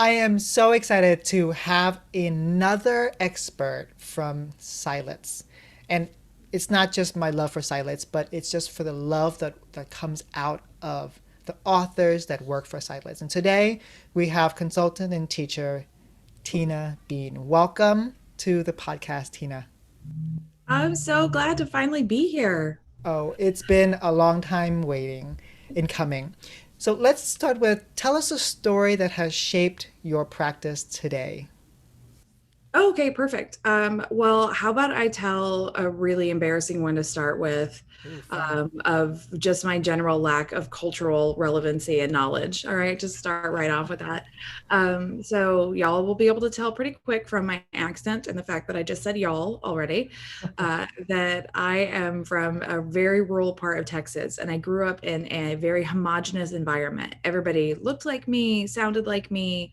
I am so excited to have another expert from Silence. And it's not just my love for Silence, but it's just for the love that comes out of the authors that work for Silence. And today we have consultant and teacher Tina Beene. Welcome to the podcast, Tina. I'm so glad to finally be here. Oh, it's been a long time waiting in coming. So let's start with tell us a story that has shaped your practice today. Okay, perfect. Well, how about I tell a really embarrassing one to start with, Ooh, fun. of just my general lack of cultural relevancy and knowledge. All right, just start right off with that. So y'all will be able to tell pretty quick from my accent and the fact that I just said y'all already, that I am from a very rural part of Texas, and I grew up in a very homogenous environment. Everybody looked like me, sounded like me,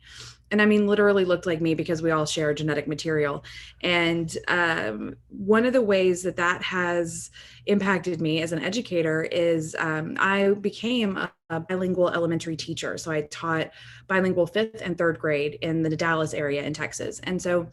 and I mean literally looked like me because we all share genetic material. And one of the ways that that has impacted me as an educator is I became a bilingual elementary teacher. So I taught bilingual fifth and third grade in the Dallas area in Texas. And so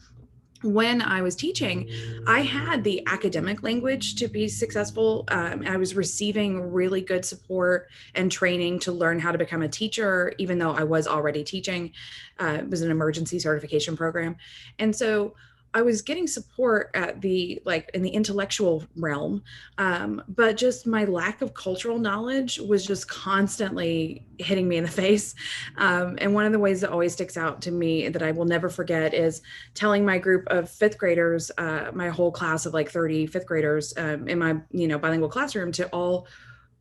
when I was teaching, I had the academic language to be successful. I was receiving really good support and training to learn how to become a teacher, even though I was already teaching. It was an emergency certification program. And so I was getting support at the like in the intellectual realm, but just my lack of cultural knowledge was just constantly hitting me in the face. And one of the ways that always sticks out to me that I will never forget is telling my group of fifth graders, my whole class of like 30 fifth graders in my bilingual classroom, to all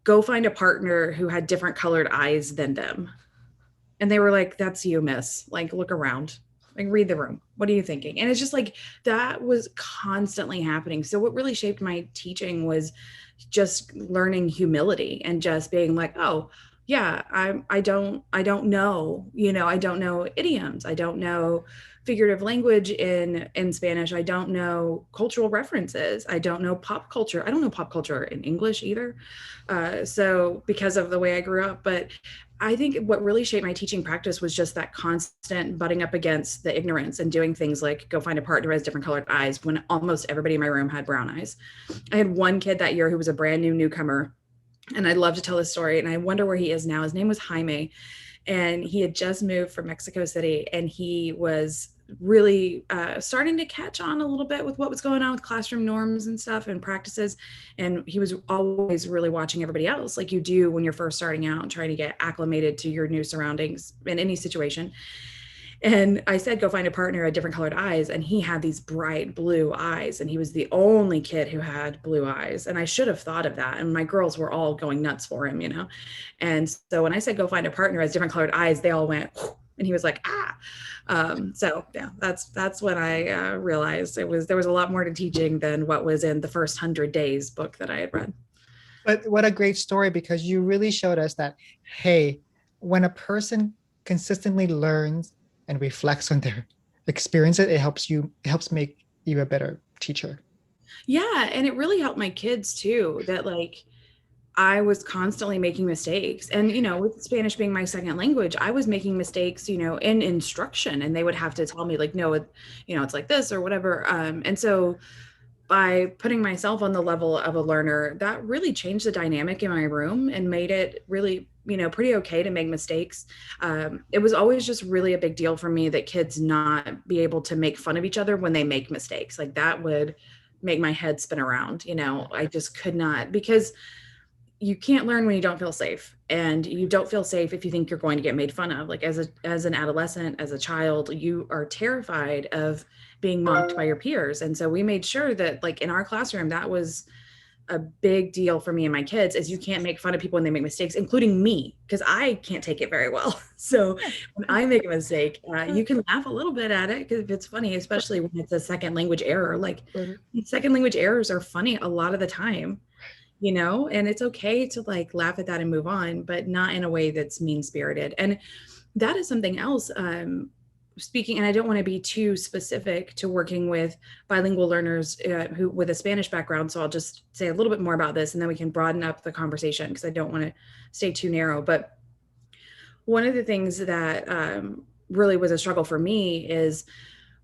go find a partner who had different colored eyes than them. And they were like, "That's you, miss. Like, look around. Like, read the room. What are you thinking?" And it's just like that was constantly happening. So what really shaped my teaching was just learning humility and just being like, "Oh, yeah, I don't know, I don't know idioms. I don't know figurative language in Spanish. I don't know cultural references. I don't know pop culture. I don't know pop culture in English either." So because of the way I grew up, but I think what really shaped my teaching practice was just that constant butting up against the ignorance and doing things like go find a partner who has different colored eyes when almost everybody in my room had brown eyes. I had one kid that year who was a brand new newcomer, and I'd love to tell this story, and I wonder where he is now. His name was Jaime, and he had just moved from Mexico City, and he was really starting to catch on a little bit with what was going on with classroom norms and stuff and practices. And he was always really watching everybody else, like you do when you're first starting out and trying to get acclimated to your new surroundings in any situation. And I said, go find a partner at different colored eyes. And he had these bright blue eyes. And he was the only kid who had blue eyes. And I should have thought of that. And my girls were all going nuts for him. And so when I said, go find a partner who has different colored eyes, they all went, whew, and he was like, ah. So yeah, that's when I realized there was a lot more to teaching than what was in the first 100 days book that I had read. But what a great story because you really showed us that, hey, when a person consistently learns and reflects on their experiences, it helps make you a better teacher. Yeah, and it really helped my kids too, that like I was constantly making mistakes. And, with Spanish being my second language, I was making mistakes, in instruction, and they would have to tell me like, no, it's like this or whatever. And so by putting myself on the level of a learner, that really changed the dynamic in my room and made it really, pretty okay to make mistakes. It was always just really a big deal for me that kids not be able to make fun of each other when they make mistakes. Like that would make my head spin around. I just could not, because you can't learn when you don't feel safe, and you don't feel safe if you think you're going to get made fun of. Like as an adolescent, as a child, you are terrified of being mocked by your peers. And so we made sure that like in our classroom, that was a big deal for me and my kids, is you can't make fun of people when they make mistakes, including me, because I can't take it very well. So when I make a mistake, you can laugh a little bit at it because it's funny, especially when it's a second language error. Like second language errors are funny a lot of the time, and it's okay to like laugh at that and move on, but not in a way that's mean spirited. And that is something else. Speaking, and I don't want to be too specific to working with bilingual learners who with a Spanish background. So I'll just say a little bit more about this and then we can broaden up the conversation because I don't want to stay too narrow. But one of the things that really was a struggle for me is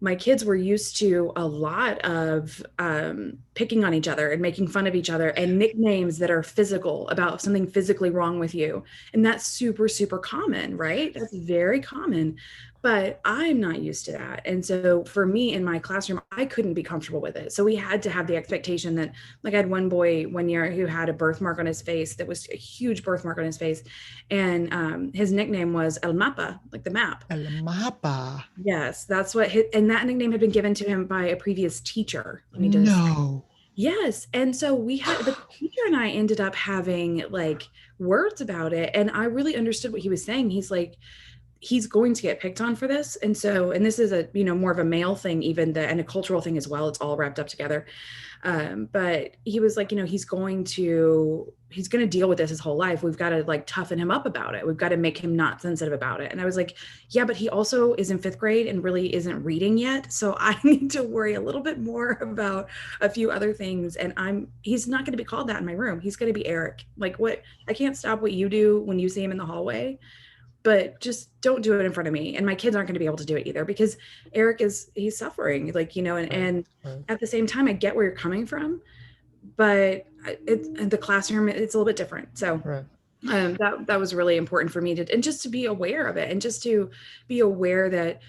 my kids were used to a lot of picking on each other and making fun of each other and nicknames that are physical about something physically wrong with you. And that's super, super common, right? That's very common. But I'm not used to that. And so for me in my classroom, I couldn't be comfortable with it. So we had to have the expectation that, like, I had one boy one year who had a birthmark on his face that was a huge birthmark on his face. And his nickname was El Mapa, like the map. El mapa. Yes, that's what his, and that nickname had been given to him by a previous teacher. Let me just, No. yes. And so we had, the teacher and I ended up having like words about it. And I really understood what he was saying. He's like, he's going to get picked on for this. And so, and this is a, you know, more of a male thing, even the, and a cultural thing as well. It's all wrapped up together. But he was like, you know, he's going to deal with this his whole life. We've got to like toughen him up about it. We've got to make him not sensitive about it. And I was like, yeah, but he also is in 5th grade and really isn't reading yet. So I need to worry a little bit more about a few other things. And he's not going to be called that in my room. He's going to be Eric. Like, what, I can't stop what you do when you see him in the hallway, but just don't do it in front of me. And my kids aren't going to be able to do it either, because Eric he's suffering, like, you know, and Right. at the same time, I get where you're coming from, but the classroom, it's a little bit different. So Right. that was really important for me to, and just to be aware of it, and just to be aware that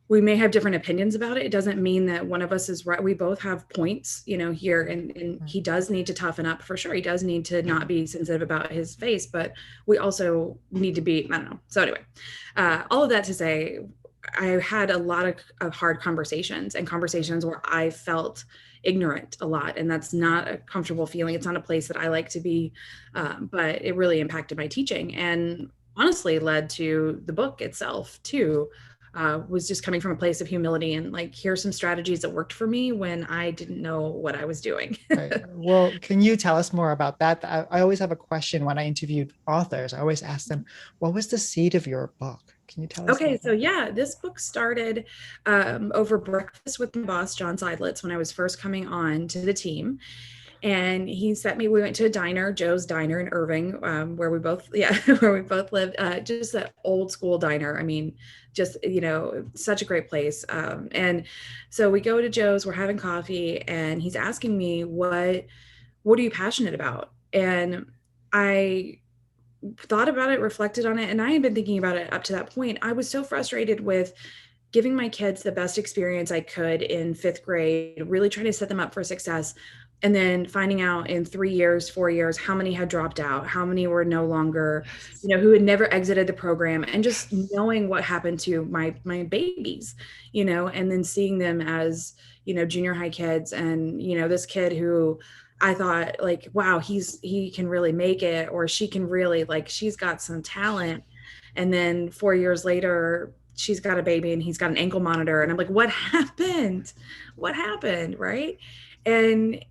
we may have different opinions about it. It doesn't mean that one of us is right. We both have points, you know, here, and he does need to toughen up for sure. He does need to not be sensitive about his face, but we also need to be, I don't know. So anyway, all of that to say, I had a lot of hard conversations, and conversations where I felt ignorant a lot. And that's not a comfortable feeling. It's not a place that I like to be, but it really impacted my teaching, and honestly led to the book itself too. Was just coming from a place of humility, and like, here's some strategies that worked for me when I didn't know what I was doing. Right. Well, can you tell us more about that? I always have a question when I interviewed authors. I always ask them, what was the seed of your book? Can you tell us Okay, about so that? yeah, this book started over breakfast with my boss, John Seidlitz, when I was first coming on to the team. And he sent me, we went to a diner, Joe's Diner in Irving, where we both, yeah, where we both lived, just that old school diner. I mean, just, you know, such a great place. And so we go to Joe's, we're having coffee, and he's asking me, what are you passionate about? And I thought about it, reflected on it, and I had been thinking about it up to that point. I was so frustrated with giving my kids the best experience I could in 5th grade, really trying to set them up for success. And then finding out in 3 years, 4 years, how many had dropped out, how many were no longer, you know, who had never exited the program, and just knowing what happened to my babies, you know, and then seeing them as, you know, junior high kids. And, you know, this kid who I thought like, wow, he can really make it, or she can really, like, she's got some talent. And then 4 years later, she's got a baby and he's got an ankle monitor. And I'm like, what happened? What happened? Right. And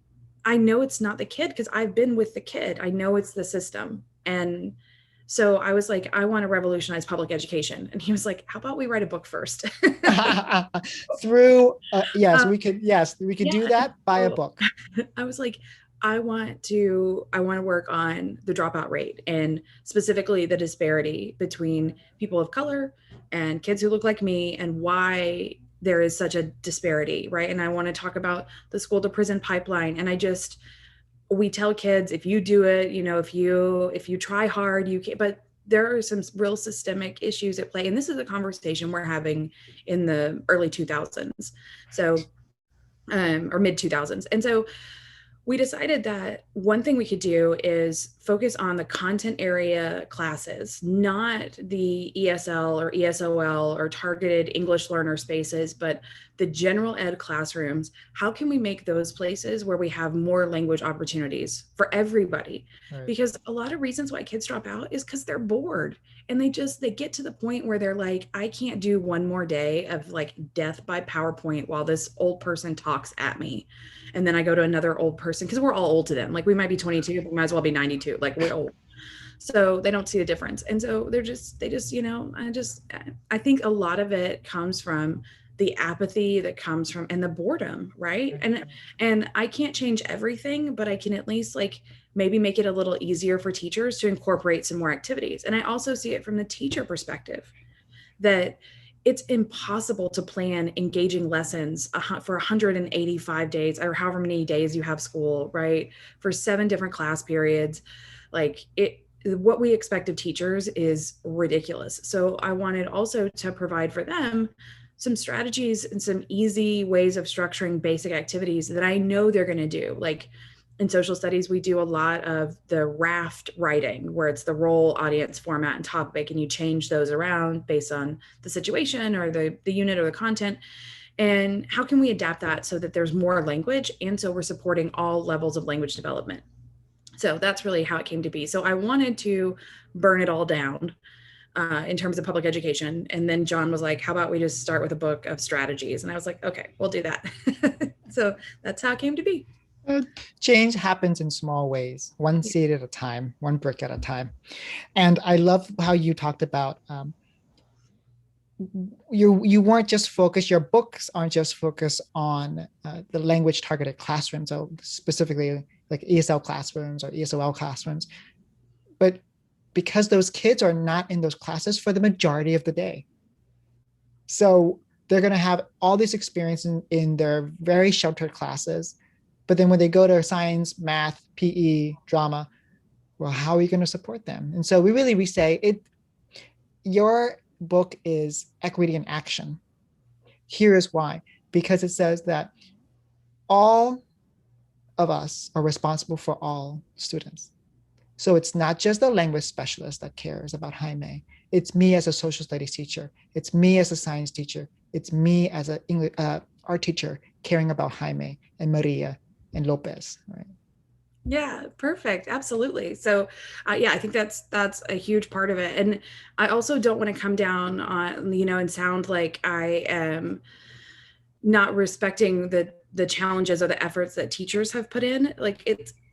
I know it's not the kid, because I've been with the kid. I know it's the system. And so I was like, I want to revolutionize public education. And he was like, how about we write a book first? Through Um, yes, we could yeah. do that by a So book. I was like, I want to work on the dropout rate, and specifically the disparity between people of color and kids who look like me, and why there is such a disparity, right? And I want to talk about the school to prison pipeline. And we tell kids, if you do it, you know, if you try hard, you can. But there are some real systemic issues at play, and this is a conversation we're having in the early 2000s, so or mid 2000s. And so we decided that one thing we could do is focus on the content area classes, not the ESL or ESOL or targeted English learner spaces, but the general ed classrooms. How can we make those places where we have more language opportunities for everybody? Right. Because a lot of reasons why kids drop out is because they're bored, and they get to the point where they're like, I can't do one more day of like death by PowerPoint while this old person talks at me. And then I go to another old person, because we're all old to them. Like, we might be 22, but we might as well be 92. Like, we're old. So they don't see the difference. And so they just, you know, I think a lot of it comes from the apathy that comes from, and the boredom, right? And I can't change everything, but I can at least like maybe make it a little easier for teachers to incorporate some more activities. And I also see it from the teacher perspective, that it's impossible to plan engaging lessons for 185 days or however many days you have school, right? For 7 different class periods. Like what we expect of teachers is ridiculous. So I wanted also to provide for them some strategies and some easy ways of structuring basic activities that I know they're going to do. Like in social studies, we do a lot of the raft writing, where it's the role, audience, format, and topic, and you change those around based on the situation or the unit or the content. And how can we adapt that so that there's more language, and so we're supporting all levels of language development? So that's really how it came to be. So I wanted to burn it all down in terms of public education. And then John was like, how about we just start with a book of strategies? And I was like, okay, we'll do that. So that's how it came to be. Change happens in small ways, one seed at a time, one brick at a time. And I love how you talked about you weren't just focused, your books aren't just focused on the language targeted classrooms, so specifically like ESL classrooms or ESOL classrooms, but because those kids are not in those classes for the majority of the day. So they're going to have all this experience in their very sheltered classes. But then when they go to science, math, PE, drama, well, how are you going to support them? And so we say it, your book is equity in action. Here is why, because it says that all of us are responsible for all students. So it's not just the language specialist that cares about Jaime. It's me as a social studies teacher. It's me as a science teacher. It's me as an art teacher caring about Jaime and Maria and Lopez, right? Yeah, perfect. Absolutely. So, yeah, I think that's a huge part of it. And I also don't want to come down on, and sound like I am not respecting the challenges or the efforts that teachers have put in. Like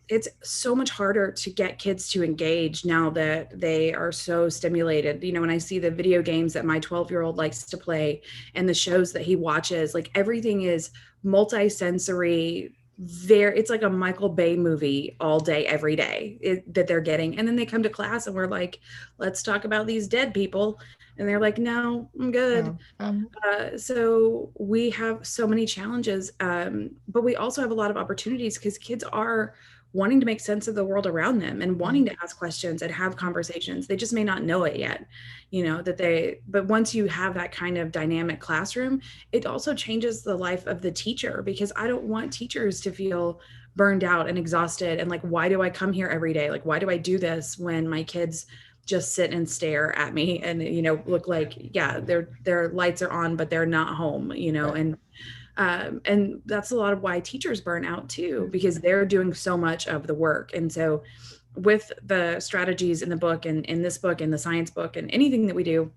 it's so much harder to get kids to engage now that they are so stimulated. When I see the video games that my 12-year-old likes to play and the shows that he watches, like everything is multi-sensory. It's like a Michael Bay movie all day, every day that they're getting. And then they come to class and we're like, let's talk about these dead people. And they're like, no, I'm good. So we have so many challenges, but we also have a lot of opportunities because kids are wanting to make sense of the world around them and wanting to ask questions and have conversations. They just may not know it yet, but once you have that kind of dynamic classroom, it also changes the life of the teacher, because I don't want teachers to feel burned out and exhausted and like, why do I come here every day? Like, why do I do this when my kids just sit and stare at me and look like, yeah, their lights are on but they're not home, right. And that's a lot of why teachers burn out too, because they're doing so much of the work. And so with the strategies in the book and in this book and the science book and anything that we do,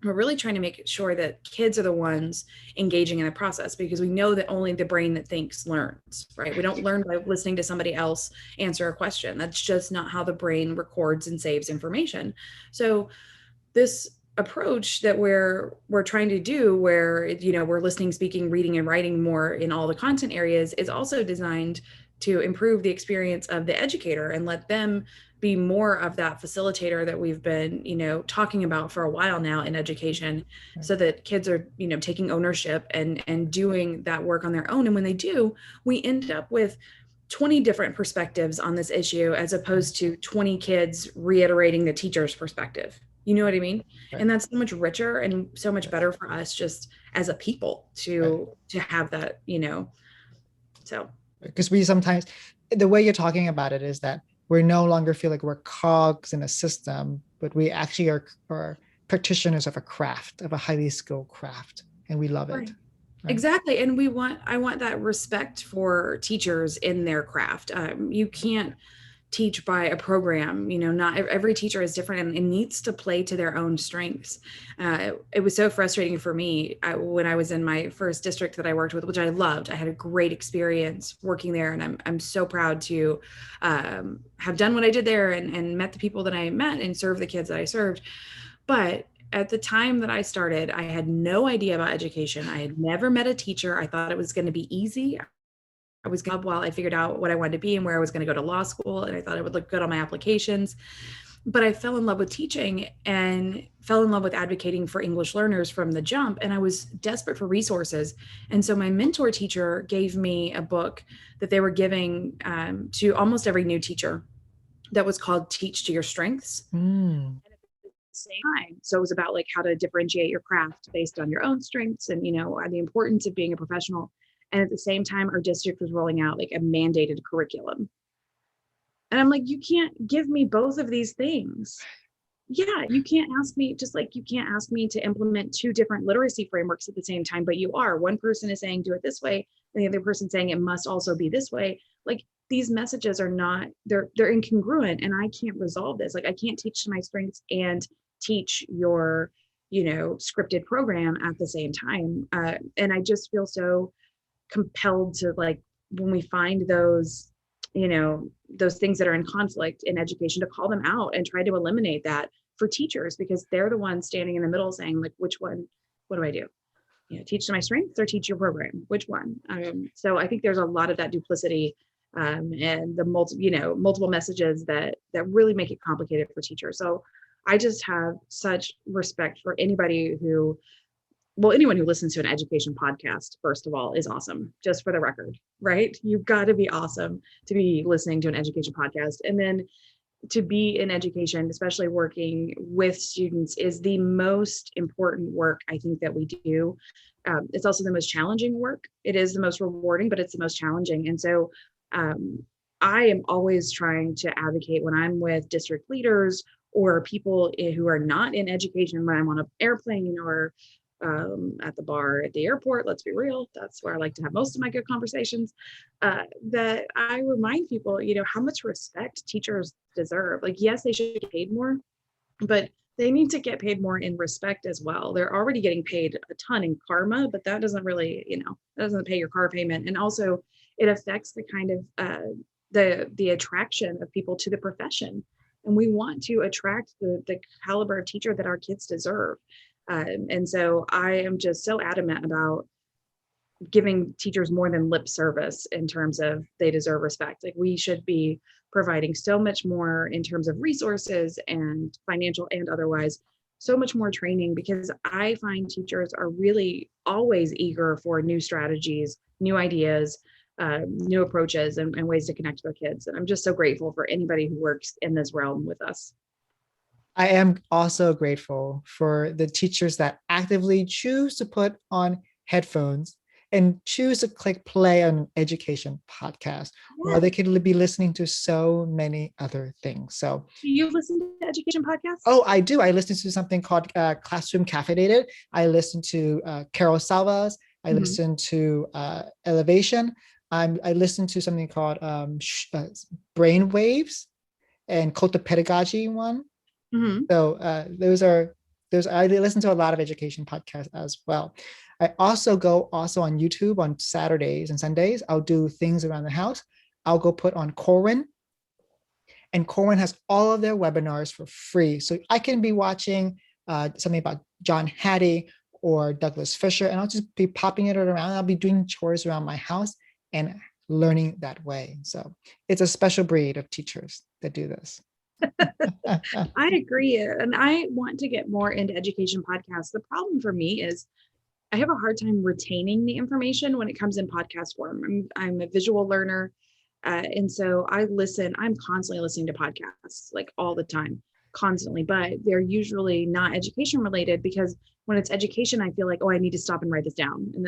we're really trying to make sure that kids are the ones engaging in the process, because we know that only the brain that thinks learns, right? We don't learn by listening to somebody else answer a question. That's just not how the brain records and saves information. So this approach that we're trying to do, where we're listening, speaking, reading, and writing more in all the content areas, is also designed to improve the experience of the educator and let them be more of that facilitator that we've been talking about for a while now in education, so that kids are taking ownership and doing that work on their own. And when they do, we end up with 20 different perspectives on this issue, as opposed to 20 kids reiterating the teacher's perspective. You know what I mean? Right. And that's so much richer and so much better for us just as a people to have that, so. Because we sometimes, the way you're talking about it is that we no longer feel like we're cogs in a system, but we actually are practitioners of a craft, of a highly skilled craft, and we love it. Right. Exactly. And I want that respect for teachers in their craft. You can't teach by a program, not every teacher is different and needs to play to their own strengths. It was so frustrating for me when I was in my first district that I worked with, which I loved. I had a great experience working there, and I'm so proud to have done what I did there and met the people that I met and served the kids that I served. But at the time that I started, I had no idea about education. I had never met a teacher. I thought it was going to be easy. I was going to, while I figured out what I wanted to be and where I was going to go to law school, and I thought it would look good on my applications. but I fell in love with teaching and fell in love with advocating for English learners from the jump. And I was desperate for resources. And so my mentor teacher gave me a book that they were giving to almost every new teacher that was called Teach to Your Strengths. Mm. And at the same time, so it was about like how to differentiate your craft based on your own strengths and, the importance of being a professional. And at the same time, our district was rolling out like a mandated curriculum. And I'm like, you can't give me both of these things. Yeah, you can't ask me, just like you can't ask me to implement two different literacy frameworks at the same time, but you are. One person is saying do it this way, and the other person saying it must also be this way. Like these messages are not, they're incongruent, and I can't resolve this. Like I can't teach to my strengths and teach your, scripted program at the same time. And I just feel so compelled to, like, when we find those things that are in conflict in education, to call them out and try to eliminate that for teachers, because they're the ones standing in the middle saying, like, which one, what do I do? Teach to my strengths or teach your program, which one? So I think there's a lot of that duplicity, and the multiple messages that really make it complicated for teachers. So I just have such respect for anybody who, well, anyone who listens to an education podcast, first of all, is awesome, just for the record, right? You've got to be awesome to be listening to an education podcast. And then to be in education, especially working with students, is the most important work I think that we do. It's also the most challenging work. It is the most rewarding, but it's the most challenging. And so I am always trying to advocate when I'm with district leaders or people who are not in education, when I'm on an airplane or at the bar at the airport. Let's be real, that's where I like to have most of my good conversations. That I remind people, how much respect teachers deserve. Like, yes, they should get paid more, but they need to get paid more in respect as well. They're already getting paid a ton in karma, but that doesn't really, that doesn't pay your car payment. And also it affects the kind of the attraction of people to the profession. And we want to attract the caliber of teacher that our kids deserve. And so I am just so adamant about giving teachers more than lip service in terms of they deserve respect. Like we should be providing so much more in terms of resources and financial and otherwise, so much more training, because I find teachers are really always eager for new strategies, new ideas, new approaches, and ways to connect to their kids. And I'm just so grateful for anybody who works in this realm with us. I am also grateful for the teachers that actively choose to put on headphones and choose to click play on an education podcast while they could be listening to so many other things. So, do you listen to education podcasts? Oh, I do. I listen to something called Classroom Caffeinated. I listen to Carol Salvas. I listen to Elevation. I listen to something called Brain Waves and Cult of Pedagogy one. So I listen to a lot of education podcasts as well. I also go on YouTube on Saturdays and Sundays. I'll do things around the house. I'll go put on Corwin, and Corwin has all of their webinars for free. So I can be watching something about John Hattie or Douglas Fisher, and I'll just be popping it around. I'll be doing chores around my house and learning that way. So it's a special breed of teachers that do this. I agree. And I want to get more into education podcasts. The problem for me is I have a hard time retaining the information when it comes in podcast form. I'm a visual learner. And so I'm constantly listening to podcasts, like all the time, constantly, but they're usually not education related, because when it's education, I feel like, oh, I need to stop and write this down. And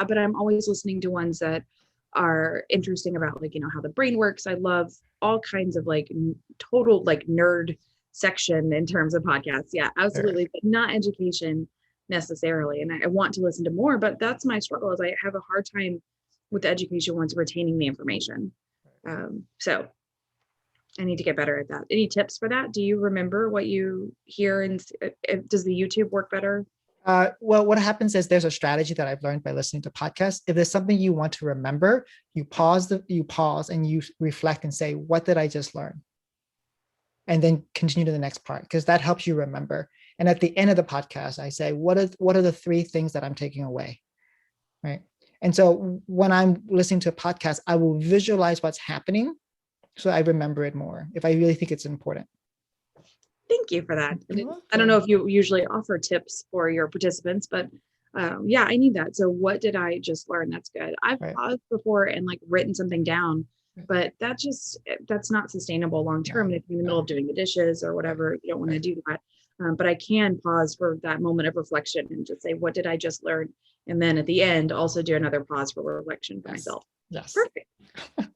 but I'm always listening to ones that are interesting about, like, how the brain works. I love all kinds of like total like nerd section in terms of podcasts. Yeah, absolutely. But not education necessarily. And I want to listen to more, but that's my struggle, is I have a hard time with the education ones retaining the information. So I need to get better at that. Any tips for that? Do you remember what you hear, and does the YouTube work better? Well, what happens is there's a strategy that I've learned by listening to podcasts. If there's something you want to remember, you pause and you reflect and say, what did I just learn? And then continue to the next part, because that helps you remember. And at the end of the podcast, I say, what are the 3 things that I'm taking away? Right. And so when I'm listening to a podcast, I will visualize what's happening so I remember it more if I really think it's important. Thank you for that. You're I don't know welcome. if you usually offer tips for your participants, but yeah, I need that. So what did I just learn? That's good. I've Right. paused before and like written something down, but that's not sustainable long term. No, And if you're in the middle no, of doing the dishes or right, whatever, you don't want to right. do that. But I can pause for that moment of reflection and just say, what did I just learn? And then at the end, also do another pause for reflection for Yes, myself. yes. Perfect.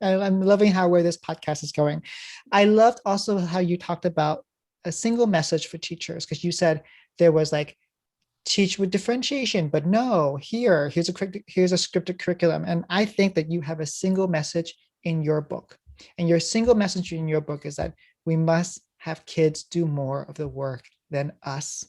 I'm loving how where this podcast is going. I loved also how you talked about a single message for teachers because you said there was like teach with differentiation, but no, here's a scripted curriculum, and I think that you have a single message in your book, and your single message in your book is that we must have kids do more of the work than us,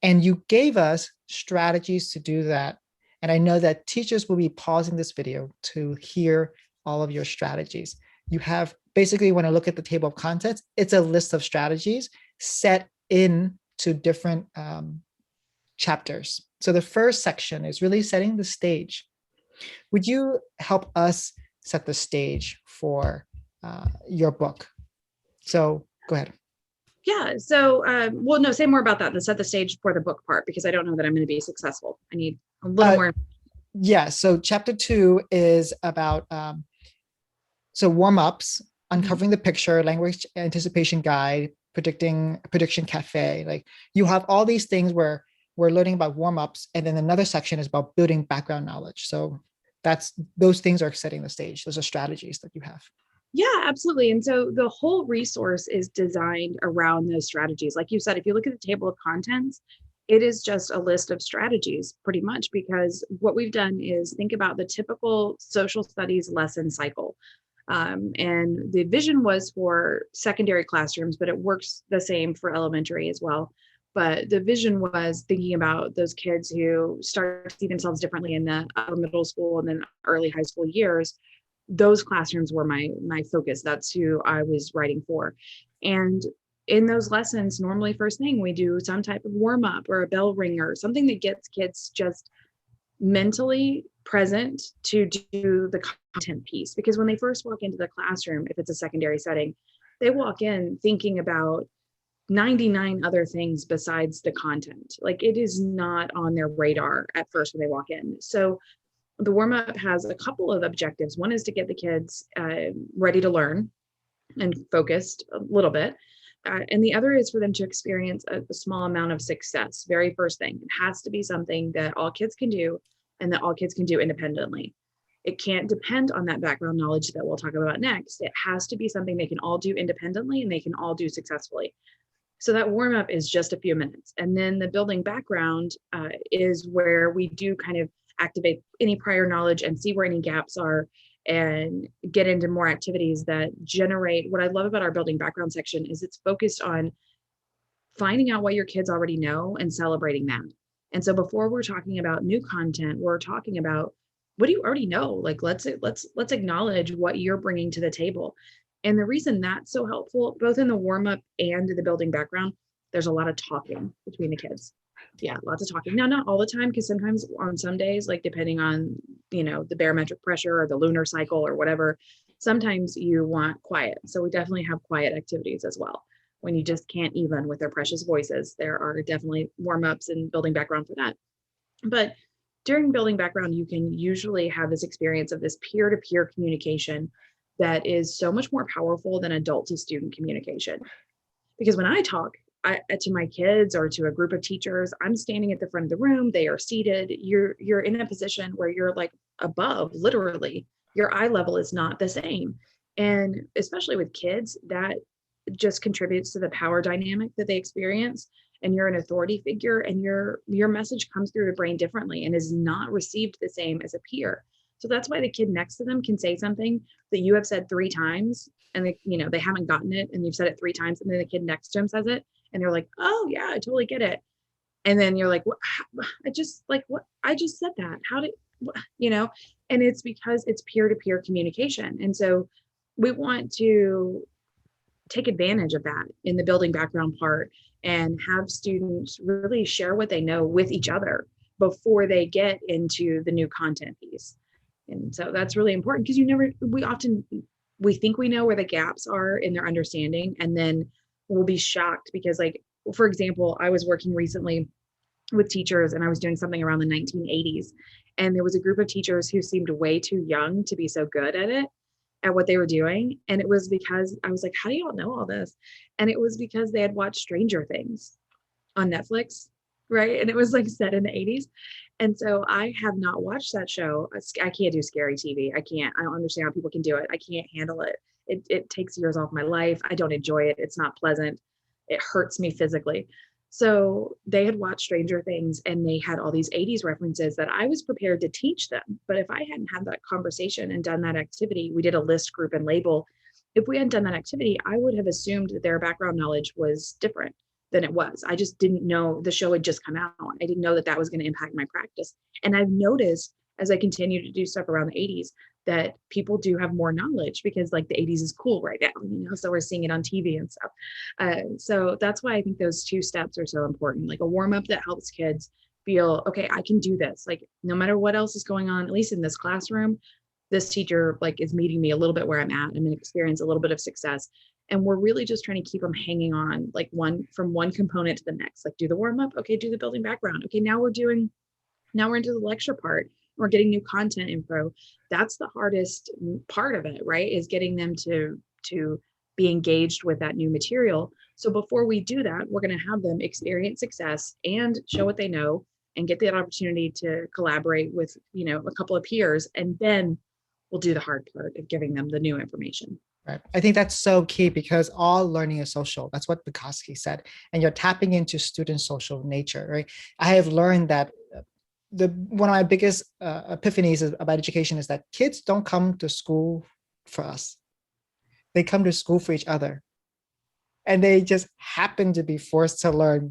and you gave us strategies to do that. And I know that teachers will be pausing this video to hear all of your strategies. You have basically, when I look at the table of contents, it's a list of strategies set into different chapters. So the first section is really setting the stage. Would you help us set the stage for your book? So go ahead. Yeah. So, well, no, say more about that. Let's set the stage for the book part because I don't know that I'm going to be successful. I need a little Uh, more. yeah. So chapter 2 is about so warm ups, Mhm. uncovering the picture, language anticipation guide, prediction cafe. Like you have all these things where we're learning about warm ups, and then another section is about building background knowledge. So that's those things are setting the stage. Those are strategies that you have. Yeah, absolutely. And so the whole resource is designed around those strategies. Like you said, if you look at the table of contents, it is just a list of strategies pretty much because what we've done is think about the typical social studies lesson cycle. And the vision was for secondary classrooms, but it works the same for elementary as well. But the vision was thinking about those kids who start to see themselves differently in the upper middle school and then early high school years. Those classrooms were my focus. That's who I was writing for. And in those lessons, normally first thing we do some type of warm up or a bell ringer, something that gets kids just mentally present to do the content piece. Because when they first walk into the classroom, if it's a secondary setting, they walk in thinking about 99 other things besides the content. Like it is not on their radar at first when they walk in. So the warm up has a couple of objectives. One is to get the kids ready to learn and focused a little bit. And the other is for them to experience a small amount of success. Very first thing, it has to be something that all kids can do and that all kids can do independently. It can't depend on that background knowledge that we'll talk about next. It has to be something they can all do independently and they can all do successfully. So that warm up is just a few minutes. And then the building background is where we do kind of activate any prior knowledge and see where any gaps are and get into more activities that generate. What I love about our building background section is it's focused on finding out what your kids already know and celebrating that. And so before we're talking about new content, we're talking about what do you already know? Like let's acknowledge what you're bringing to the table. And the reason that's so helpful, both in the warm up and the building background, there's a lot of talking between the kids. Yeah, lots of talking. Now, not all the time, because sometimes on some days, like depending on the barometric pressure or the lunar cycle or whatever, sometimes you want quiet. So we definitely have quiet activities as well when you just can't even with their precious voices. There are definitely warm ups and building background for that. But during building background, you can usually have this experience of this peer to peer communication that is so much more powerful than adult to student communication. Because when I talk to my kids or to a group of teachers, I'm standing at the front of the room, they are seated. You're in a position where you're like above, literally. Your eye level is not the same. And especially with kids, that just contributes to the power dynamic that they experience, and you're an authority figure and your message comes through the brain differently and is not received the same as a peer. So that's why the kid next to them can say something that you have said 3 times and they haven't gotten it and you've said it 3 times, and then the kid next to him says it and they're like, oh yeah, I totally get it. And then you're like, what? I just said that, how did you know and it's because it's peer-to-peer communication. And so we want to take advantage of that in the building background part and have students really share what they know with each other before they get into the new content piece. And so that's really important because we think we know where the gaps are in their understanding, and then we'll be shocked because like for example, I was working recently with teachers and I was doing something around the 1980s. And there was a group of teachers who seemed way too young to be so good at it, at what they were doing. And it was because I was like, how do y'all know all this? And it was because they had watched Stranger Things on Netflix, right? And it was like set in the 80s. And so I have not watched that show. I can't do scary TV. I can't. I don't understand how people can do it. I can't handle it. It takes years off my life. I don't enjoy it. It's not pleasant. It hurts me physically. So they had watched Stranger Things and they had all these 80s references that I was prepared to teach them. But if I hadn't had that conversation and done that activity, we did a list, group, and label. If we hadn't done that activity, I would have assumed that their background knowledge was different than it was. I just didn't know the show had just come out. I didn't know that that was going to impact my practice. And I've noticed as I continue to do stuff around the 80s that people do have more knowledge because like the 80s is cool right now, so we're seeing it on TV and stuff. So that's why I think those two steps are so important, like a warm up that helps kids feel, okay, I can do this. Like no matter what else is going on, at least in this classroom, this teacher like is meeting me a little bit where I'm at. I'm going to experience a little bit of success. And we're really just trying to keep them hanging on like one component to the next, like do the warm up. Okay. Do the building background. Okay. Now we're into the lecture part. We're getting new content info. That's the hardest part of it, right? Is getting them to be engaged with that new material. So before we do that, we're going to have them experience success and show what they know and get the opportunity to collaborate with, a couple of peers. And then we'll do the hard part of giving them the new information. Right. I think that's so key because all learning is social. That's what Bukowski said. And you're tapping into student social nature, right? I have learned that one of my biggest epiphanies about education is that kids don't come to school for us. They come to school for each other. And they just happen to be forced to learn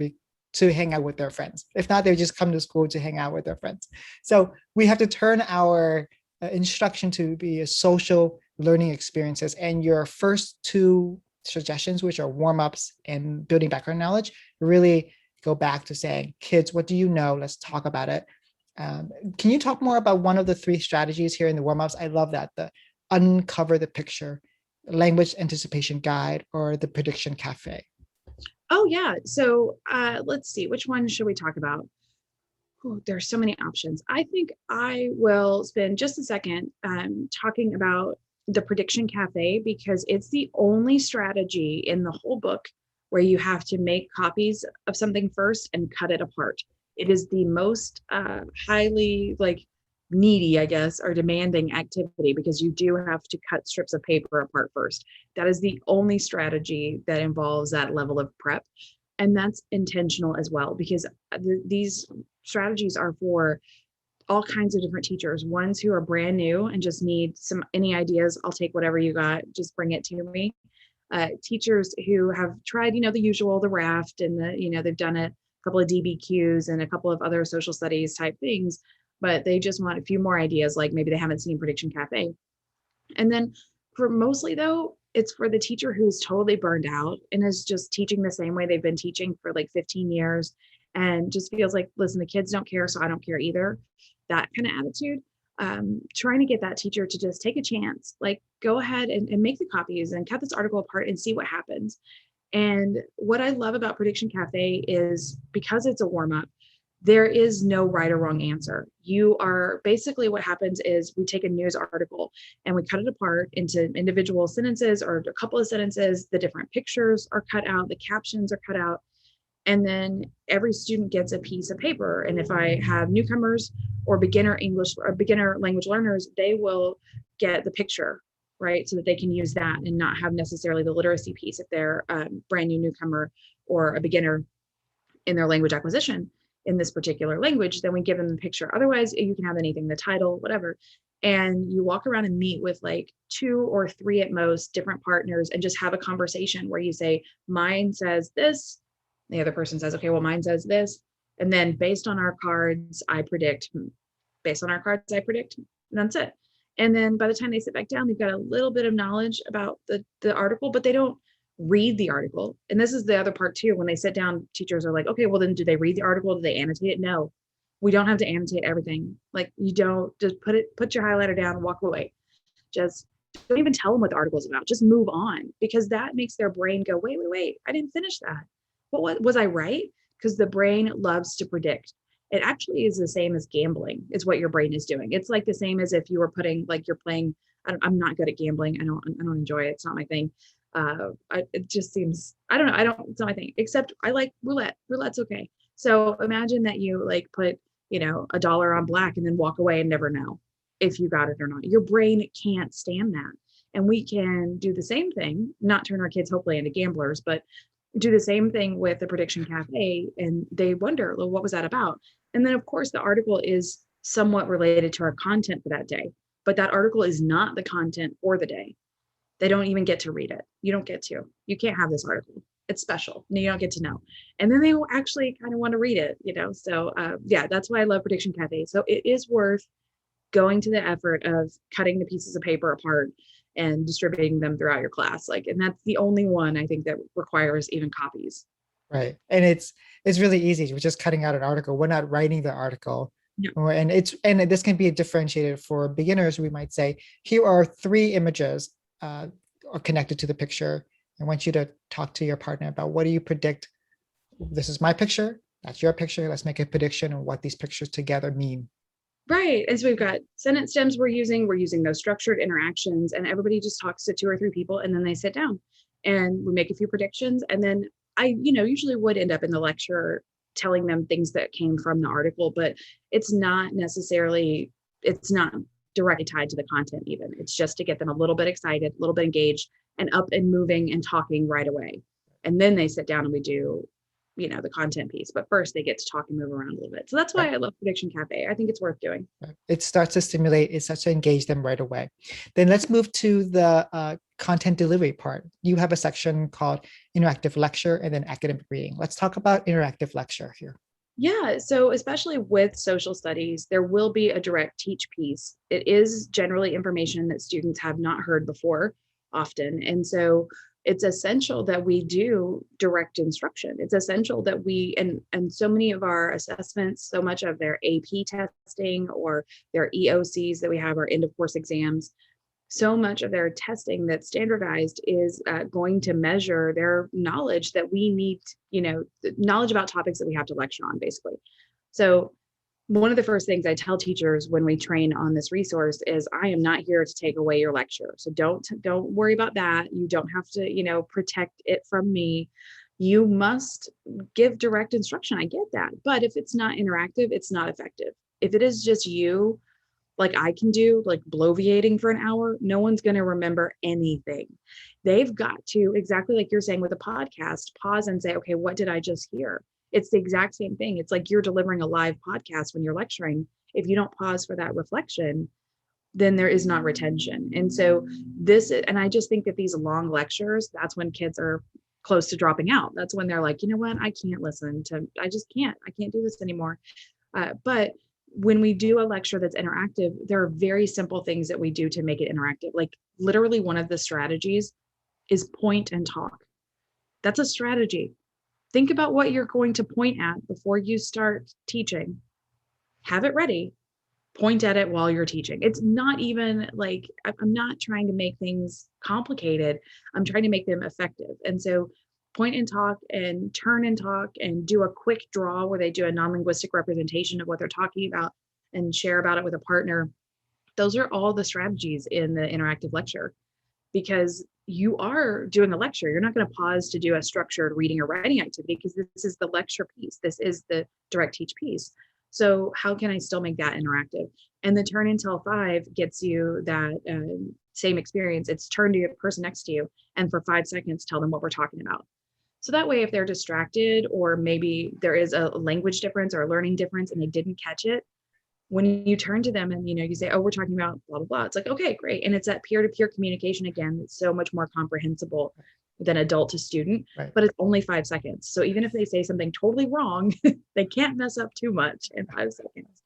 to hang out with their friends. If not, they just come to school to hang out with their friends. So we have to turn our instruction to be a social learning experiences. And your first two suggestions, which are warm-ups and building background knowledge, really go back to saying, kids, what do you know? Let's talk about it. Can you talk more about one of the three strategies here in the warm-ups? I love that, the uncover the picture, language anticipation guide, or the prediction cafe. Oh yeah. So let's see, which one should we talk about? Oh, there's so many options. I think I will spend just a second talking about the prediction cafe because it's the only strategy in the whole book where you have to make copies of something first and cut it apart. It is the most highly needy, I guess, or demanding activity because you do have to cut strips of paper apart first. That is the only strategy that involves that level of prep. And that's intentional as well because these strategies are for all kinds of different teachers, ones who are brand new and just need any ideas. I'll take whatever you got, just bring it to me. Teachers who have tried, the usual, the raft and they've done a couple of DBQs and a couple of other social studies type things, but they just want a few more ideas, like maybe they haven't seen Prediction Cafe. And then for mostly though, it's for the teacher who's totally burned out and is just teaching the same way they've been teaching for like 15 years and just feels like, listen, the kids don't care, so I don't care either. That kind of attitude. Trying to get that teacher to just take a chance, like go ahead and make the copies and cut this article apart and see what happens. And what I love about Prediction Cafe is because it's a warm up, there is no right or wrong answer. You are basically, what happens is we take a news article and we cut it apart into individual sentences or a couple of sentences. The different pictures are cut out, the captions are cut out. And then every student gets a piece of paper. And if I have newcomers or beginner English or beginner language learners, they will get the picture, right? So that they can use that and not have necessarily the literacy piece if they're a brand new newcomer or a beginner in their language acquisition in this particular language, then we give them the picture. Otherwise, you can have anything, the title, whatever. And you walk around and meet with like 2 or 3 at most different partners and just have a conversation where you say, mine says this. The other person says, okay, well, mine says this. And then based on our cards, I predict. Based on our cards, I predict. And that's it. And then by the time they sit back down, they've got a little bit of knowledge about the article, but they don't read the article. And this is the other part too. When they sit down, teachers are like, okay, well then do they read the article? Do they annotate it? No, we don't have to annotate everything. Like you don't just put your highlighter down and walk away. Just don't even tell them what the article is about. Just move on because that makes their brain go, wait, I didn't finish that. what was I right? Because the brain loves to predict. It actually is the same as gambling. It's what your brain is doing. It's like the same as if you were putting, like, you're playing. I'm not good at gambling. I don't enjoy it. It's not my thing. It just seems, I don't know. It's not my thing, except I like roulette. Roulette's okay. So imagine that you like put, $1 on black and then walk away and never know if you got it or not. Your brain can't stand that. And we can do the same thing, not turn our kids hopefully into gamblers, but do the same thing with the Prediction Cafe. And they wonder, well, what was that about? And then, of course, the article is somewhat related to our content for that day, but that article is not the content for the day. They don't even get to read it. You don't get to. You can't have this article. It's special. You don't get to know. And then they will actually kind of want to read it. So, yeah, that's why I love Prediction Cafe. So it is worth going to the effort of cutting the pieces of paper apart and distributing them throughout your class. And that's the only one I think that requires even copies. Right. And it's really easy. We're just cutting out an article. We're not writing the article. Yeah. And this can be differentiated for beginners. We might say, here are 3 images are connected to the picture. I want you to talk to your partner about, what do you predict? This is my picture. That's your picture. Let's make a prediction on what these pictures together mean. Right. And so we've got sentence stems we're using those structured interactions, and everybody just talks to 2 or 3 people, and then they sit down and we make a few predictions. And then I, usually would end up in the lecture telling them things that came from the article, but it's not directly tied to the content even. It's just to get them a little bit excited, a little bit engaged, and up and moving and talking right away. And then they sit down and we do, the content piece. But first they get to talk and move around a little bit. So that's why I love Prediction Cafe. I think it's worth doing. It starts to stimulate, it starts to engage them right away. Then let's move to the content delivery part. You have a section called interactive lecture and then academic reading. Let's talk about interactive lecture here. Yeah, so especially with social studies, there will be a direct teach piece. It is generally information that students have not heard before often. And so it's essential that we do direct instruction. It's essential that we, and so many of our assessments, so much of their AP testing or their EOCs that we have, our end of course exams, so much of their testing that's standardized is going to measure their knowledge that we need, knowledge about topics that we have to lecture on, basically. So one of the first things I tell teachers when we train on this resource is, I am not here to take away your lecture. So don't worry about that. You don't have to, protect it from me. You must give direct instruction. I get that. But if it's not interactive, it's not effective. If it is just you, like I can do, like bloviating for an hour, no one's going to remember anything. They've got to, exactly like you're saying with a podcast, pause and say, okay, what did I just hear? It's the exact same thing. It's like you're delivering a live podcast when you're lecturing. If you don't pause for that reflection, then there is not retention. And so and I just think that these long lectures, that's when kids are close to dropping out. That's when they're like, you know what, I can't listen to, I can't do this anymore. But when we do a lecture that's interactive, there are very simple things that we do to make it interactive. Like literally one of the strategies is point and talk. That's a strategy. Think about what you're going to point at before you start teaching. Have it ready. Point at it while you're teaching. It's not even like, I'm not trying to make things complicated. I'm trying to make them effective. And so point and talk and turn and talk and do a quick draw where they do a non-linguistic representation of what they're talking about and share about it with a partner. Those are all the strategies in the interactive lecture, because you are doing a lecture. You're not going to pause to do a structured reading or writing activity, because this is the lecture piece. This is the direct teach piece. So how can I still make that interactive? And the turn and tell 5 gets you that same experience. It's turn to the person next to you and for 5 seconds, tell them what we're talking about. So that way, if they're distracted or maybe there is a language difference or a learning difference and they didn't catch it, when you turn to them and, you say, oh, we're talking about blah, blah, blah. It's like, okay, great. And it's that peer-to-peer communication again. It's so much more comprehensible than adult to student, right. But it's only 5 seconds. So even if they say something totally wrong, they can't mess up too much in 5 seconds.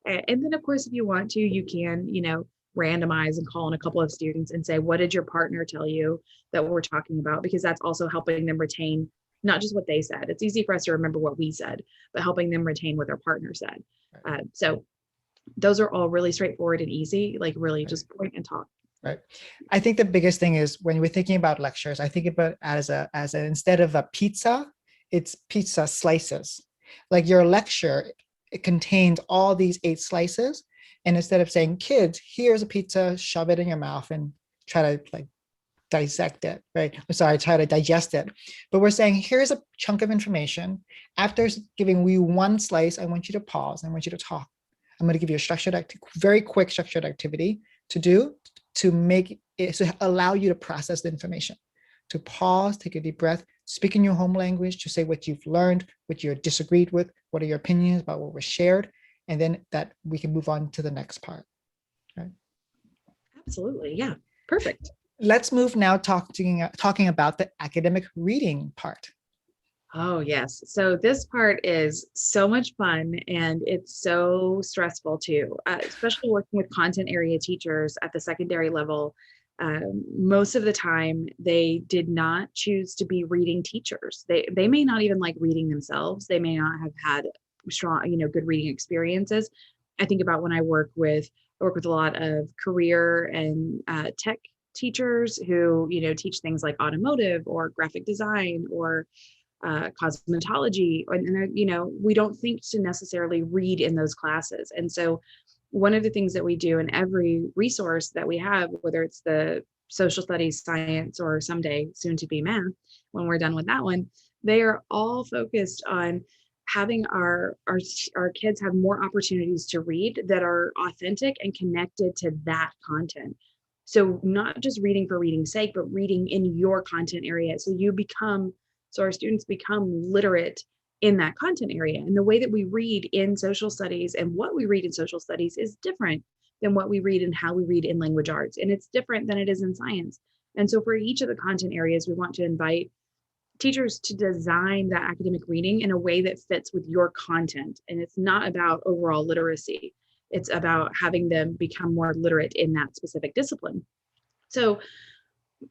And then of course, if you want to, you can, randomize and call in a couple of students and say, what did your partner tell you that we're talking about? Because that's also helping them retain not just what they said. It's easy for us to remember what we said, but helping them retain what their partner said. Right. So those are all really straightforward and easy, like really right. Just point and talk. Right. I think the biggest thing is when we're thinking about lectures, I think about it as instead of a pizza, it's pizza slices. Like your lecture, it contains all these 8 slices. And instead of saying, kids, here's a pizza, shove it in your mouth and try to like dissect it, right? I'm sorry, try to digest it. But we're saying, here's a chunk of information. After giving you one slice, I want you to pause. I want you to talk. I'm going to give you a very quick structured activity to do to make it, to allow you to process the information, to pause, take a deep breath, speak in your home language, to say what you've learned, what you're disagreed with, what are your opinions about what was shared, and then that we can move on to the next part. Right? Absolutely. Yeah. Perfect. Let's move now talking about the academic reading part. Oh, yes. So this part is so much fun and it's so stressful too, especially working with content area teachers at the secondary level. Most of the time, they did not choose to be reading teachers. They may not even like reading themselves. They may not have had strong, good reading experiences. I think about when I work with a lot of career and tech teachers who, teach things like automotive or graphic design or cosmetology, and we don't think to necessarily read in those classes. And so one of the things that we do in every resource that we have, whether it's the social studies, science, or someday soon to be math, when we're done with that one, they are all focused on having our kids have more opportunities to read that are authentic and connected to that content. So not just reading for reading's sake, but reading in your content area. So our students become literate in that content area. And the way that we read in social studies and what we read in social studies is different than what we read and how we read in language arts. And it's different than it is in science. And so for each of the content areas, we want to invite teachers to design that academic reading in a way that fits with your content. And it's not about overall literacy. It's about having them become more literate in that specific discipline. So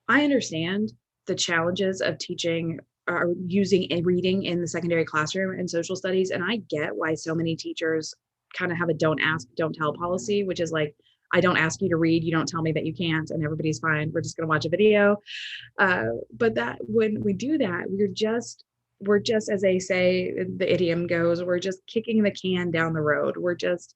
I understand the challenges of teaching or using a reading in the secondary classroom and social studies. And I get why so many teachers kind of have a don't ask, don't tell policy, which is like, I don't ask you to read, you don't tell me that you can't, and everybody's fine. We're just going to watch a video. But that when we do that, we're just, as they say, the idiom goes, we're just kicking the can down the road. We're just,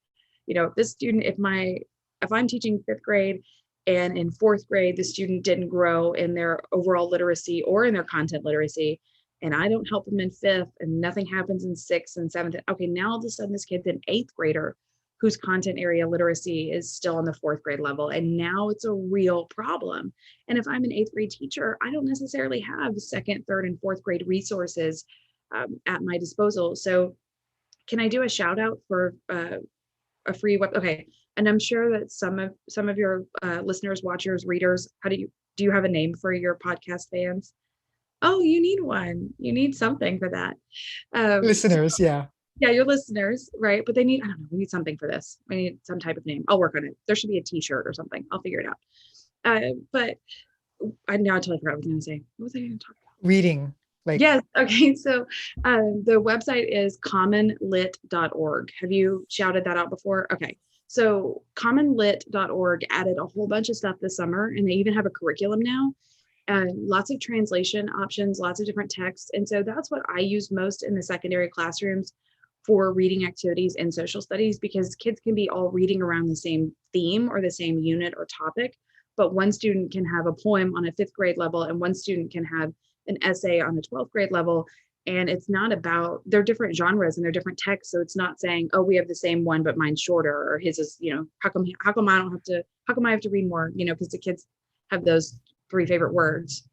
this student, if I'm teaching 5th grade and in 4th grade, the student didn't grow in their overall literacy or in their content literacy, and I don't help them in 5th and nothing happens in 6th and 7th. Okay, now all of a sudden this kid's an 8th grader whose content area literacy is still on the 4th grade level. And now it's a real problem. And if I'm an 8th grade teacher, I don't necessarily have 2nd, 3rd, and 4th grade resources at my disposal. So can I do a shout out for a free web? Okay. And I'm sure that some of your listeners, watchers, readers, do you have a name for your podcast fans? Oh, you need one. You need something for that. Listeners, yeah. Yeah, your listeners, right? But they need, I don't know, we need something for this. We need some type of name. I'll work on it. There should be a t-shirt or something. I'll figure it out. But I totally forgot what I was going to say. What was I going to talk about? Reading. Yes. Okay. So the website is commonlit.org. Have you shouted that out before? Okay. So commonlit.org added a whole bunch of stuff this summer, and they even have a curriculum now. Lots of translation options, lots of different texts. And so that's what I use most in the secondary classrooms for reading activities in social studies, because kids can be all reading around the same theme or the same unit or topic, but one student can have a poem on a 5th grade level and one student can have an essay on a 12th grade level. And it's not about, they're different genres and they're different texts. So it's not saying, oh, we have the same one, but mine's shorter, or his is, how come I have to read more, because the kids have those 3 favorite words,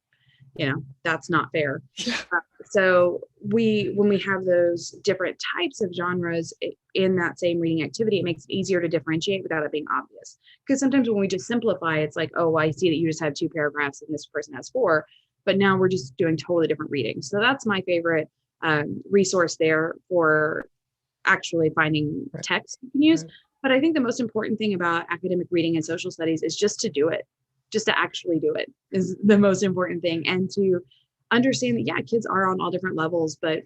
that's not fair. Yeah. So when we have those different types of genres in that same reading activity, it makes it easier to differentiate without it being obvious. Because sometimes when we just simplify, it's like, oh, I see that you just have 2 paragraphs and this person has 4, but now we're just doing totally different readings. So that's my favorite resource there for actually finding text you can use. Right. But I think the most important thing about academic reading and social studies is just to do it. Just to actually do it is the most important thing. And to understand that, yeah, kids are on all different levels, but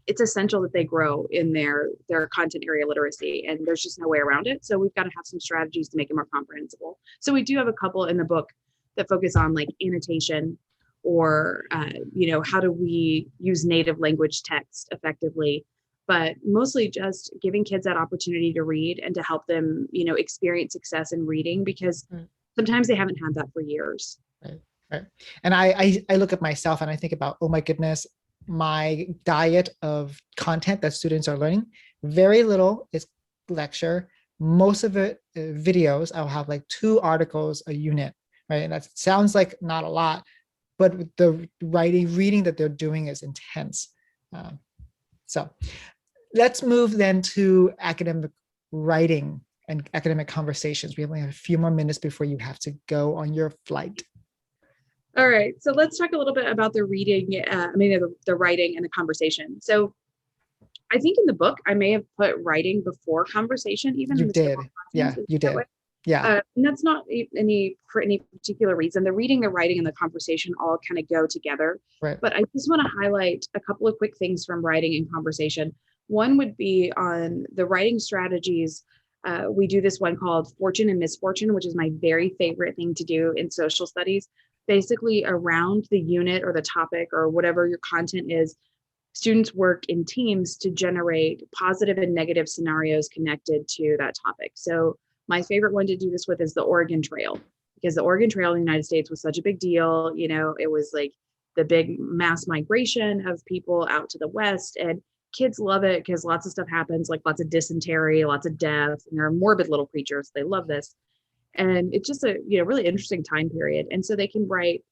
it's essential that they grow in their content area literacy, and there's just no way around it. So we've got to have some strategies to make it more comprehensible. So we do have a couple in the book that focus on like annotation or how do we use native language text effectively, but mostly just giving kids that opportunity to read and to help them experience success in reading, because Right. sometimes they haven't had that for years. Right. Right. And I look at myself and I think about, oh my goodness, my diet of content that students are learning, very little is lecture. Most of it videos. I'll have like 2 articles a unit, right? And that sounds like not a lot, but the reading that they're doing is intense. So let's move then to academic writing and academic conversations. We only have a few more minutes before you have to go on your flight. All right, so let's talk a little bit about the reading, the writing and the conversation. So I think in the book, I may have put writing before conversation, even You in the did. Yeah, you did. Yeah. And that's not for any particular reason. The reading, the writing, and the conversation all kind of go together. Right. But I just want to highlight a couple of quick things from writing and conversation. One would be on the writing strategies. We do this one called Fortune and Misfortune, which is my very favorite thing to do in social studies. Basically, around the unit or the topic or whatever your content is, students work in teams to generate positive and negative scenarios connected to that topic. So my favorite one to do this with is the Oregon Trail, because the Oregon Trail in the United States was such a big deal. It was like the big mass migration of people out to the West, and kids love it because lots of stuff happens, like lots of dysentery, lots of death, and they're morbid little creatures. They love this. And it's just a really interesting time period. And so they can write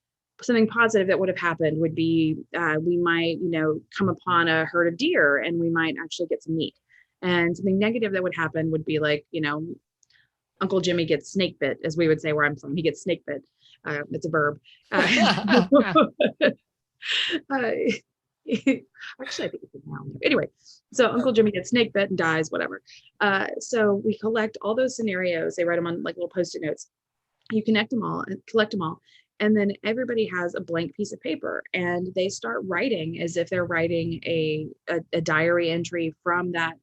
something positive that would have happened would be we might come upon a herd of deer and we might actually get some meat. And something negative that would happen would be like Uncle Jimmy gets snake bit, as we would say where I'm from. He gets snake bit. It's a verb. Actually, I think it's a noun. Anyway, so Uncle Jimmy gets snake bit and dies, whatever. So we collect all those scenarios. They write them on like little Post-it notes. You collect them all, and then everybody has a blank piece of paper, and they start writing as if they're writing a diary entry from that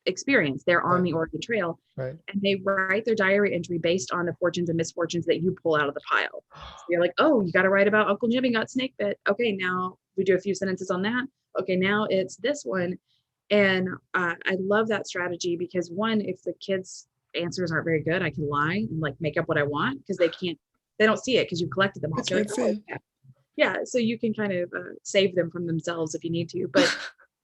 experience. They're on the Oregon Trail, right, and they write their diary entry based on the fortunes and misfortunes that you pull out of the pile. So you're like, oh, you got to write about Uncle Jimmy got snake bit. Okay, now we do a few sentences on that. Okay, now it's this one. And I love that strategy because, one, if the kids' answers aren't very good, I can lie and like make up what I want because they don't see it because you collected them all. That's right. Like, oh, yeah, so you can kind of save them from themselves if you need to. But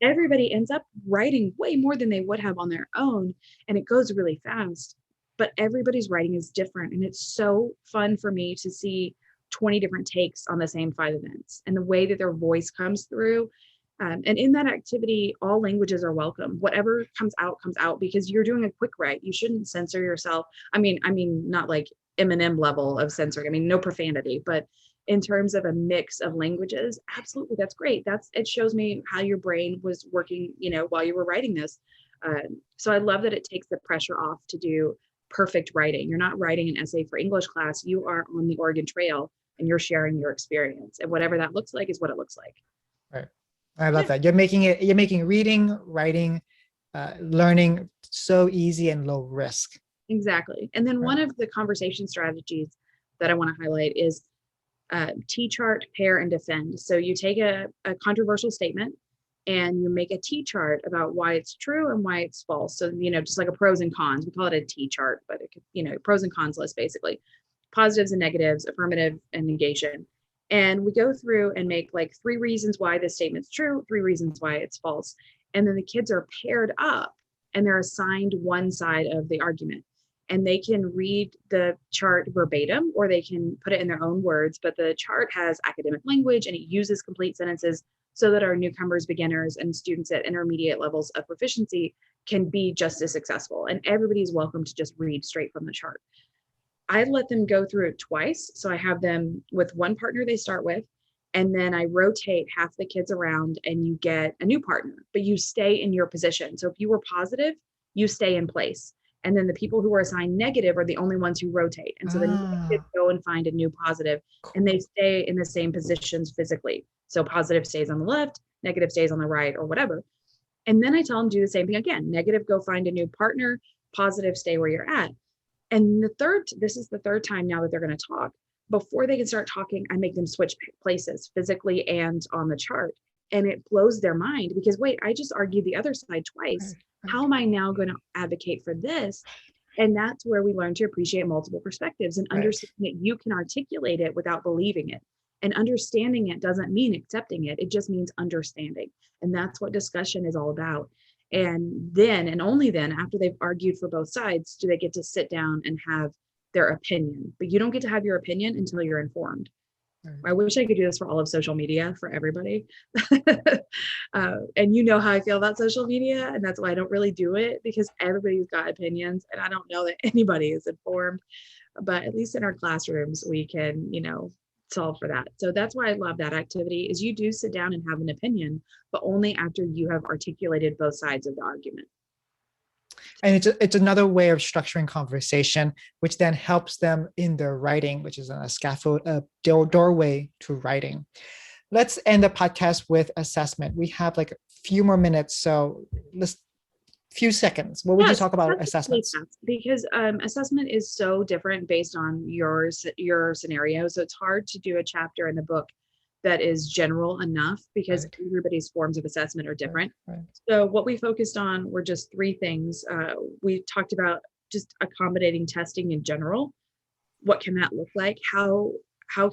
everybody ends up writing way more than they would have on their own, and it goes really fast. But everybody's writing is different, and it's so fun for me to see 20 different takes on the same 5 events and the way that their voice comes through. And in that activity, all languages are welcome. Whatever comes out, because you're doing a quick write. You shouldn't censor yourself. I mean, not like Eminem level of censoring. I mean, no profanity, but in terms of a mix of languages, absolutely, that's great. It shows me how your brain was working, while you were writing this. So I love that it takes the pressure off to do perfect writing. You're not writing an essay for English class. You are on the Oregon Trail and you're sharing your experience, and whatever that looks like is what it looks like. Right. I love that. You're making reading, writing, learning so easy and low risk. Exactly. And then one of the conversation strategies that I want to highlight is T-chart, pair, and defend. So you take a controversial statement and you make a T-chart about why it's true and why it's false. So, just like a pros and cons. We call it a T-chart, but it could, pros and cons list, basically. Positives and negatives, affirmative and negation. And we go through and make like 3 reasons why this statement's true, 3 reasons why it's false. And then the kids are paired up and they're assigned one side of the argument. And they can read the chart verbatim or they can put it in their own words, but the chart has academic language and it uses complete sentences so that our newcomers, beginners, and students at intermediate levels of proficiency can be just as successful. And everybody's welcome to just read straight from the chart. I let them go through it twice. So I have them with one partner they start with, and then I rotate half the kids around and you get a new partner, but you stay in your position. So if you were positive, you stay in place. And then the people who are assigned negative are the only ones who rotate. And so then kids go and find a new positive, and they stay in the same positions physically. So positive stays on the left, negative stays on the right, or whatever. And then I tell them do the same thing again. Negative, go find a new partner. Positive, stay where you're at. And this is the third time now that they're going to talk. before they can start talking, I make them switch places physically and on the chart. And it blows their mind because, wait, I just argued the other side twice. Right, right, How am I now going to advocate for this? And that's where we learn to appreciate multiple perspectives and right. understand that you can articulate it without believing it. And understanding it doesn't mean accepting it, it just means understanding. And that's what discussion is all about. And then, and only then, after they've argued for both sides, do they get to sit down and have their opinion. But you don't get to have your opinion until you're informed. Right. I wish I could do this for all of social media for everybody. And you know how I feel about social media. And that's why I don't really do it, because everybody's got opinions and I don't know that anybody is informed. But at least in our classrooms, we can, solve for that. So that's why I love that activity is you do sit down and have an opinion, but only after you have articulated both sides of the argument. And it's another way of structuring conversation, which then helps them in their writing, which is a scaffold, a doorway to writing. Let's end the podcast with assessment. We have like a few more minutes, so let's few seconds. What would you talk about assessments? Because assessment is so different based on your scenario. So it's hard to do a chapter in the book that is general enough because everybody's forms of assessment are different. Right. So what we focused on were just three things. We talked about just accommodating testing in general. What can that look like? How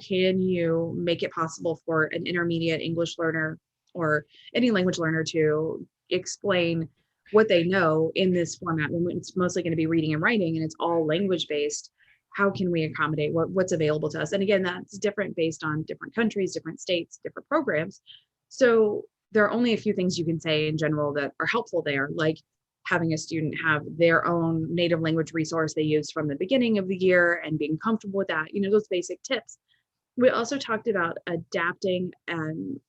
can you make it possible for an intermediate English learner or any language learner to explain what they know in this format when it's mostly going to be reading and writing and it's all language based? How can we accommodate what's available to us? And again, that's different based on different countries, different states, different programs. So there are only a few things you can say in general that are helpful there, like having a student have their own native language resource they use from the beginning of the year and being comfortable with that, those basic tips. We also talked about adapting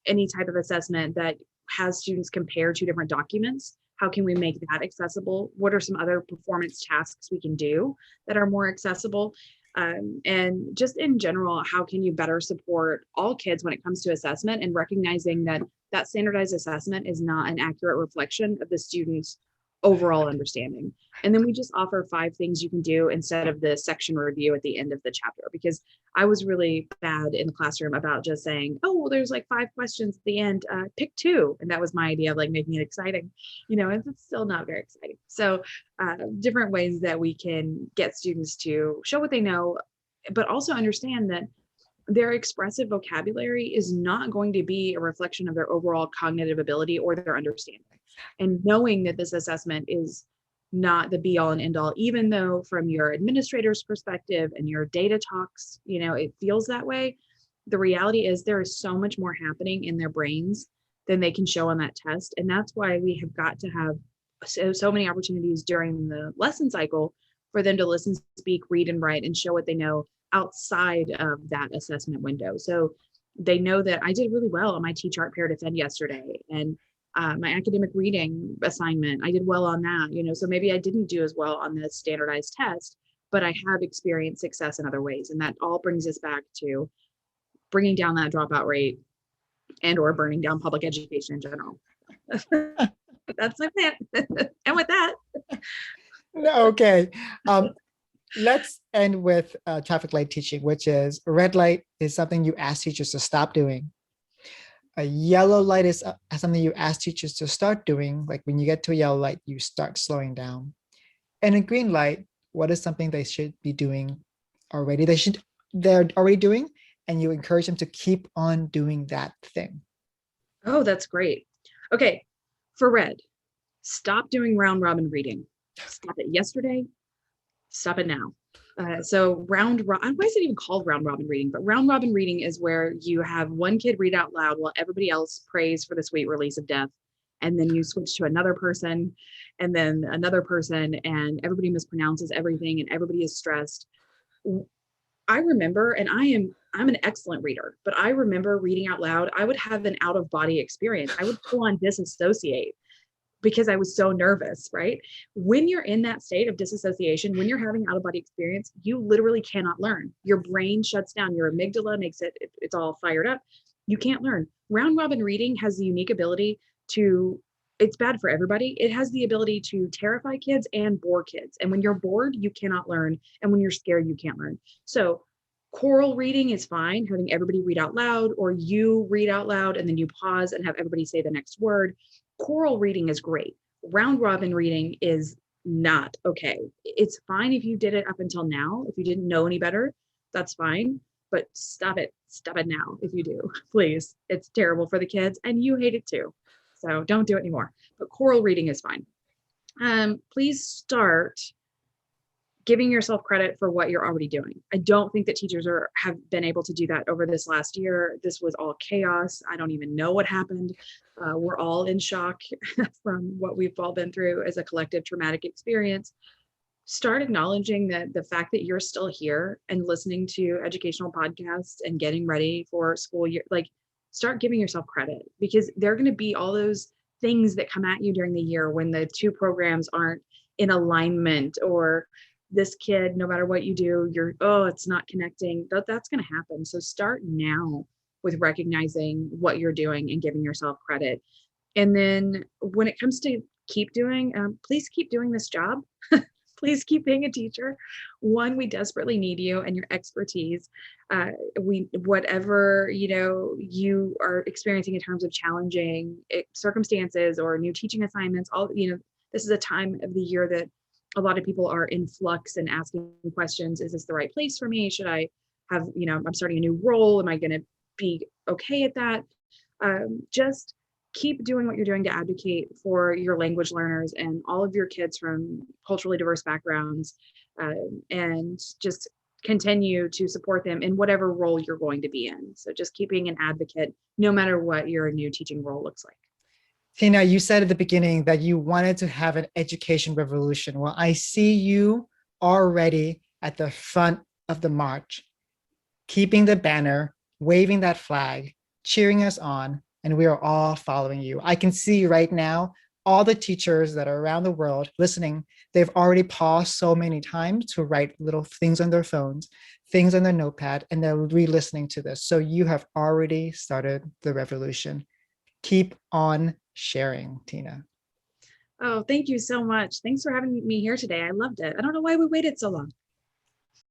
any type of assessment that has students compare two different documents. How can we make that accessible? What are some other performance tasks we can do that are more accessible? And just in general, how can you better support all kids when it comes to assessment and recognizing that that standardized assessment is not an accurate reflection of the student's overall understanding. And then we just offer 5 things you can do instead of the section review at the end of the chapter, because I was really bad in the classroom about just saying, oh, well, there's like 5 questions at the end, pick 2. And that was my idea of like making it exciting, and it's still not very exciting. So different ways that we can get students to show what they know, but also understand that their expressive vocabulary is not going to be a reflection of their overall cognitive ability or their understanding. And knowing that this assessment is not the be all and end all, even though from your administrator's perspective and your data talks, it feels that way. The reality is there is so much more happening in their brains than they can show on that test. And that's why we have got to have so many opportunities during the lesson cycle for them to listen, speak, read, and write and show what they know outside of that assessment window. So they know that I did really well on my T-chart pair defend yesterday, and my academic reading assignment, I did well on that, so maybe I didn't do as well on the standardized test, but I have experienced success in other ways. And that all brings us back to bringing down that dropout rate and or burning down public education in general. That's my plan. And with that. Okay. Let's end with traffic light teaching, which is red light is something you ask teachers to stop doing. A yellow light is something you ask teachers to start doing. Like when you get to a yellow light, you start slowing down. And a green light, what is something they should be doing already? They're already doing, and you encourage them to keep on doing that thing. Oh, that's great. Okay, for red, stop doing round robin reading. Stop it yesterday. Stop it now. So why is it even called round robin reading? But round robin reading is where you have one kid read out loud while everybody else prays for the sweet release of death. And then you switch to another person and then another person, and everybody mispronounces everything and everybody is stressed. I remember, and I'm an excellent reader, but I remember reading out loud, I would have an out of body experience. I would full on disassociate because I was so nervous, right? When you're in that state of disassociation, when you're having out of body experience, you literally cannot learn. Your brain shuts down, your amygdala makes it's all fired up. You can't learn. Round robin reading has the unique ability it's bad for everybody. It has the ability to terrify kids and bore kids. And when you're bored, you cannot learn. And when you're scared, you can't learn. So Choral reading is fine, having everybody read out loud, or you read out loud and then you pause and have everybody say the next word. Choral reading is great. Round robin reading is not okay. It's fine if you did it up until now. If you didn't know any better, that's fine. But stop it. Stop it now if you do, please. It's terrible for the kids and you hate it too. So don't do it anymore. But choral reading is fine. Please start giving yourself credit for what you're already doing. I don't think that teachers have been able to do that over this last year. This was all chaos. I don't even know what happened. We're all in shock from what we've all been through as a collective traumatic experience. Start acknowledging that the fact that you're still here and listening to educational podcasts and getting ready for school year, like start giving yourself credit, because there are going to be all those things that come at you during the year when the two programs aren't in alignment, or this kid, no matter what you do, it's not connecting. That's going to happen. So start now with recognizing what you're doing and giving yourself credit. And then when it comes to please keep doing this job. Please keep being a teacher. One, we desperately need you and your expertise. Whatever you are experiencing in terms of challenging circumstances or new teaching assignments, this is a time of the year that a lot of people are in flux and asking questions. Is this the right place for me? Should I have, I'm starting a new role. Am I going to be okay at that? Just keep doing what you're doing to advocate for your language learners and all of your kids from culturally diverse backgrounds, and just continue to support them in whatever role you're going to be in. So just keep being an advocate, no matter what your new teaching role looks like. Tina, you said at the beginning that you wanted to have an education revolution. Well, I see you already at the front of the march, keeping the banner, waving that flag, cheering us on, and we are all following you. I can see right now all the teachers that are around the world listening. They've already paused so many times to write little things on their phones, things on their notepad, and they're re-listening to this. So you have already started the revolution. Keep on sharing, Tina. Oh, thank you so much. Thanks for having me here today. I loved it. I don't know why we waited so long.